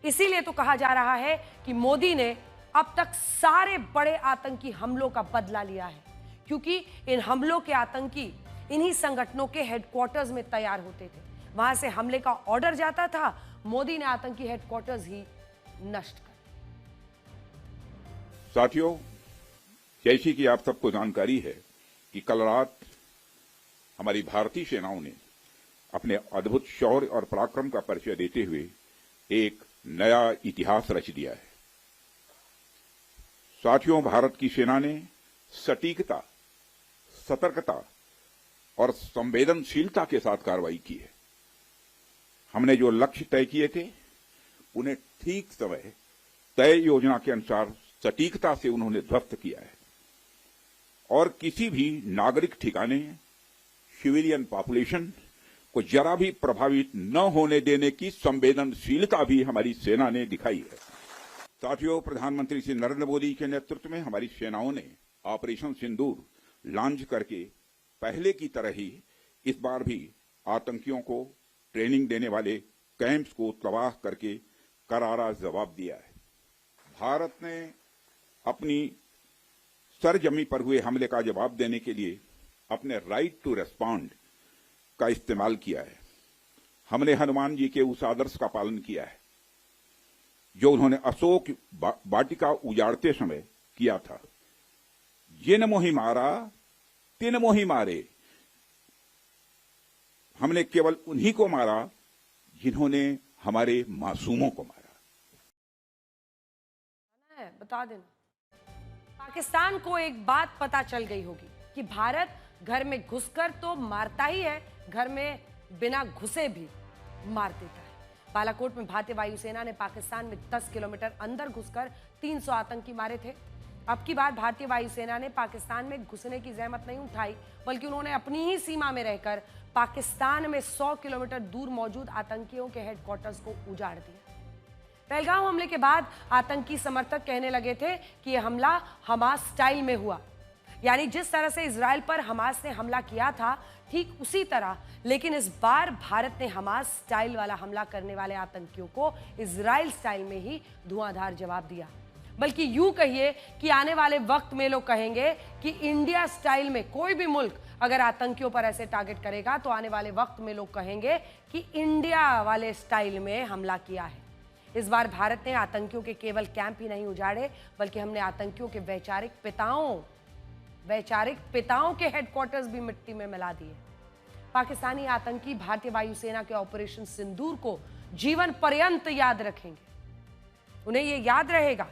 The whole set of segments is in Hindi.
इसीलिए तो कहा जा रहा है कि मोदी ने अब तक सारे बड़े आतंकी हमलों का बदला लिया है, क्योंकि इन हमलों के आतंकी इन्हीं संगठनों के हेडक्वार्टर्स में तैयार होते थे। वहां से हमले का ऑर्डर जाता था, मोदी ने आतंकी हेडक्वार्टर्स ही नष्ट कर। साथियों, जैसी कि आप सबको जानकारी है कि कल रात हमारी भारतीय सेनाओं ने अपने अद्भुत शौर्य और पराक्रम का परिचय देते हुए एक नया इतिहास रच दिया है। साथियों, भारत की सेना ने सटीकता, सतर्कता और संवेदनशीलता के साथ कार्रवाई की है। हमने जो लक्ष्य तय किए थे उन्हें ठीक समय तय योजना के अनुसार सटीकता से उन्होंने ध्वस्त किया है और किसी भी नागरिक ठिकाने, सिविलियन पॉपुलेशन को जरा भी प्रभावित न होने देने की संवेदनशीलता भी हमारी सेना ने दिखाई है। साथियों, प्रधानमंत्री श्री नरेंद्र मोदी के नेतृत्व में हमारी सेनाओं ने ऑपरेशन सिंदूर लॉन्च करके पहले की तरह ही इस बार भी आतंकियों को ट्रेनिंग देने वाले कैंप्स को तबाह करके करारा जवाब दिया है। भारत ने अपनी सरजमी पर हुए हमले का जवाब देने के लिए अपने राइट टू रेस्पॉन्ड का इस्तेमाल किया है। हमने हनुमान जी के उस आदर्श का पालन किया है जो उन्होंने अशोक वाटिका उजाड़ते समय किया था। जिन मोहि मारा तिन मोहि मारे। हमने केवल उन्हीं को मारा जिन्होंने हमारे मासूमों को मारा। बता देना, पाकिस्तान को एक बात पता चल गई होगी कि भारत घर में घुसकर तो मारता ही है, घर में बिना घुसे भी मार देता है। बालाकोट में भारतीय वायुसेना ने पाकिस्तान में 10 किलोमीटर अंदर घुसकर 300 आतंकी मारे थे। अब की बार भारतीय वायुसेना ने पाकिस्तान में घुसने की जहमत नहीं उठाई, बल्कि उन्होंने अपनी ही सीमा में रहकर पाकिस्तान में 100 किलोमीटर दूर मौजूद आतंकियों के हेडक्वार्टर्स को उजाड़ दिया। पहलगाम हमले के बाद आतंकी समर्थक कहने लगे थे कि यह हमला हमास स्टाइल में हुआ, यानी जिस तरह से इजराइल पर हमास ने हमला किया था ठीक उसी तरह। लेकिन इस बार भारत ने हमास स्टाइल वाला हमला करने वाले आतंकियों को इजराइल स्टाइल में ही धुआंधार जवाब दिया। बल्कि यूं कहिए कि आने वाले वक्त में लोग कहेंगे कि इंडिया स्टाइल में कोई भी मुल्क अगर आतंकियों पर ऐसे टारगेट करेगा तो आने वाले वक्त में लोग कहेंगे कि इंडिया वाले स्टाइल में हमला किया है। इस बार भारत ने आतंकियों के केवल कैंप ही नहीं उजाड़े, बल्कि हमने आतंकियों के वैचारिक पिताओं के हेडक्वार्टर्स भी मिट्टी में मिला दिए। पाकिस्तानी आतंकी भारतीय वायुसेना के ऑपरेशन सिंदूर को जीवन पर्यंत याद रखेंगे। उन्हें यह याद रहेगा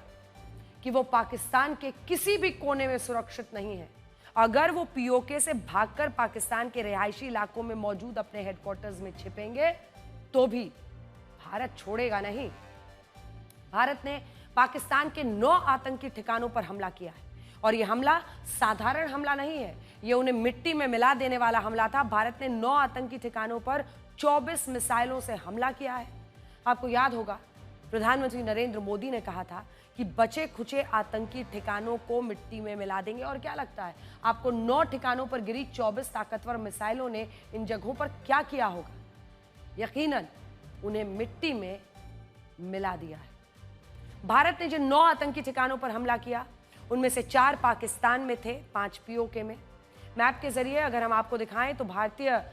कि वो पाकिस्तान के किसी भी कोने में सुरक्षित नहीं है। अगर वो पीओके से भागकर पाकिस्तान के रिहायशी इलाकों में मौजूद अपने हेडक्वार्टर्स में छिपेंगे तो भी भारत छोड़ेगा नहीं। भारत ने पाकिस्तान के 9 आतंकी ठिकानों पर हमला किया है और यह हमला साधारण हमला नहीं है, यह उन्हें मिट्टी में मिला देने वाला हमला था। भारत ने 9 आतंकी ठिकानों पर 24 मिसाइलों से हमला किया है। आपको याद होगा, प्रधानमंत्री नरेंद्र मोदी ने कहा था कि बचे खुचे आतंकी ठिकानों को मिट्टी में मिला देंगे। और क्या लगता है आपको, 9 ठिकानों पर गिरी 24 ताकतवर मिसाइलों ने इन जगहों पर क्या किया होगा? यकीनन उन्हें मिट्टी में मिला दिया है। भारत ने जिन 9 आतंकी ठिकानों पर हमला किया उनमें से 4 पाकिस्तान में थे, 5 पीओके में। मैप के जरिए अगर हम आपको दिखाएं तो भारतीय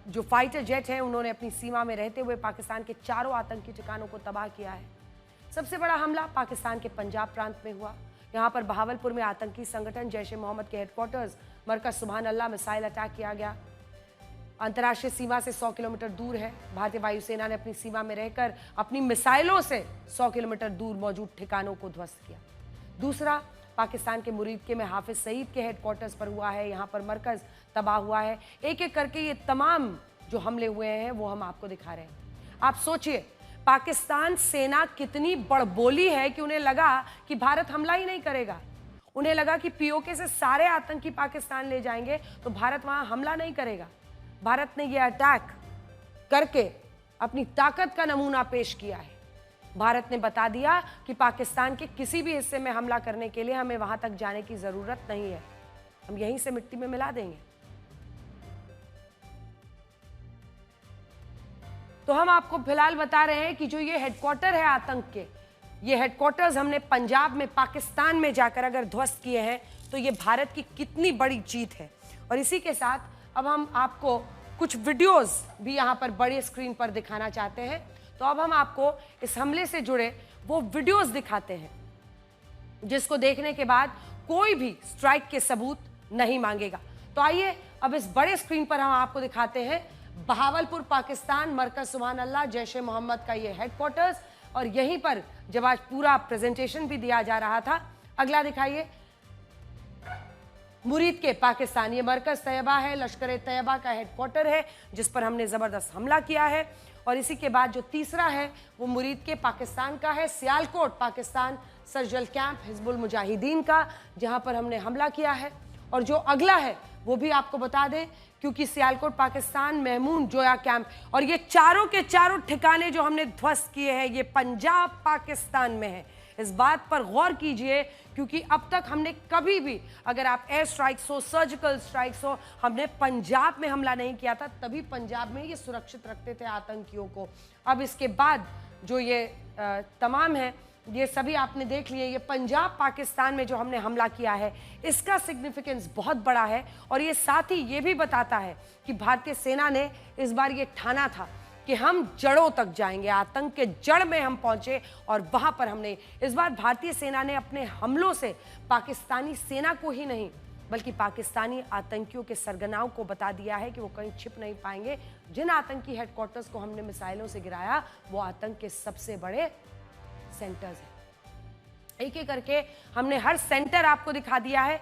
जो फाइटर जेट हैं उन्होंने अपनी सीमा में रहते हुए पाकिस्तान के 4 आतंकी ठिकानों को तबाह किया है। सबसे बड़ा हमला पाकिस्तान के पंजाब प्रांत में हुआ। यहाँ पर बहावलपुर में आतंकी संगठन जैश ए मोहम्मद के हेडक्वार्टर्स मरकज सुभान अल्लाह मिसाइल अटैक किया गया। अंतर्राष्ट्रीय सीमा से 100 किलोमीटर दूर है। भारतीय वायुसेना ने अपनी सीमा में रहकर अपनी मिसाइलों से 100 किलोमीटर दूर मौजूद ठिकानों को ध्वस्त किया। दूसरा, पाकिस्तान के मुरीदके में हाफिज सईद के हेडक्वार्टर्स पर हुआ है। यहाँ पर मरकज तबाह हुआ है। एक एक करके ये तमाम जो हमले हुए हैं वो हम आपको दिखा रहे हैं। आप सोचिए, पाकिस्तान सेना कितनी बड़बोली है कि उन्हें लगा कि भारत हमला ही नहीं करेगा। उन्हें लगा कि पीओके से सारे आतंकी पाकिस्तान ले जाएंगे तो भारत वहां हमला नहीं करेगा। भारत ने यह अटैक करके अपनी ताकत का नमूना पेश किया है। भारत ने बता दिया कि पाकिस्तान के किसी भी हिस्से में हमला करने के लिए हमें वहां तक जाने की जरूरत नहीं है, हम यहीं से मिट्टी में मिला देंगे। तो हम आपको फिलहाल बता रहे हैं कि जो ये हेडक्वार्टर है आतंक के, ये हेडक्वार्टर्स हमने पंजाब में, पाकिस्तान में जाकर अगर ध्वस्त किए हैं तो ये भारत की कितनी बड़ी जीत है। और इसी के साथ अब हम आपको कुछ वीडियोस भी यहाँ पर बड़े स्क्रीन पर दिखाना चाहते हैं। तो अब हम आपको इस हमले से जुड़े वो वीडियोस दिखाते हैं जिसको देखने के बाद कोई भी स्ट्राइक के सबूत नहीं मांगेगा। तो आइए अब इस बड़े स्क्रीन पर हम आपको दिखाते हैं बहावलपुर पाकिस्तान, मरकज सुभान अल्लाह जैश ए मोहम्मद का ये हेडक्वार्टर्स, और यहीं पर जब आज पूरा प्रेजेंटेशन भी दिया जा रहा था। अगला दिखाइए, मुरीद के पाकिस्तान, ये मरकज तैयबा है, लश्कर ए तैयबा का हेडक्वार्टर है जिस पर हमने जबरदस्त हमला किया है। और इसी के बाद जो तीसरा है वो मुरीद के पाकिस्तान का है, सियालकोट पाकिस्तान, सर्जिकल कैंप हिजबुल मुजाहिदीन का, जहां पर हमने हमला किया है। और जो अगला है वो भी आपको बता दें, क्योंकि सियालकोट पाकिस्तान, महमूद जोया कैंप, और ये चारों के चारों ठिकाने जो हमने ध्वस्त किए हैं ये पंजाब पाकिस्तान में है। इस बात पर गौर कीजिए क्योंकि अब तक हमने कभी भी, अगर आप एयर स्ट्राइक्स हो, सर्जिकल स्ट्राइक्स हो, हमने पंजाब में हमला नहीं किया था, तभी पंजाब में ये सुरक्षित रखते थे आतंकियों को। अब इसके बाद जो ये तमाम है ये सभी आपने देख लिए, ये पंजाब पाकिस्तान में जो हमने हमला किया है इसका सिग्निफिकेंस बहुत बड़ा है। और ये साथ ही ये भी बताता है कि भारतीय सेना ने इस बार ये ठाना था कि हम जड़ों तक जाएंगे, आतंक के जड़ में हम पहुंचे, और वहां पर हमने इस बार भारतीय सेना ने अपने हमलों से पाकिस्तानी सेना को ही नहीं बल्कि पाकिस्तानी आतंकियों के सरगनाओं को बता दिया है कि वो कहीं छिप नहीं पाएंगे। जिन आतंकी हेडक्वार्टर्स को हमने मिसाइलों से गिराया वो आतंक के सबसे बड़े सेंटर्स हैं। एक एक करके हमने हर सेंटर आपको दिखा दिया है।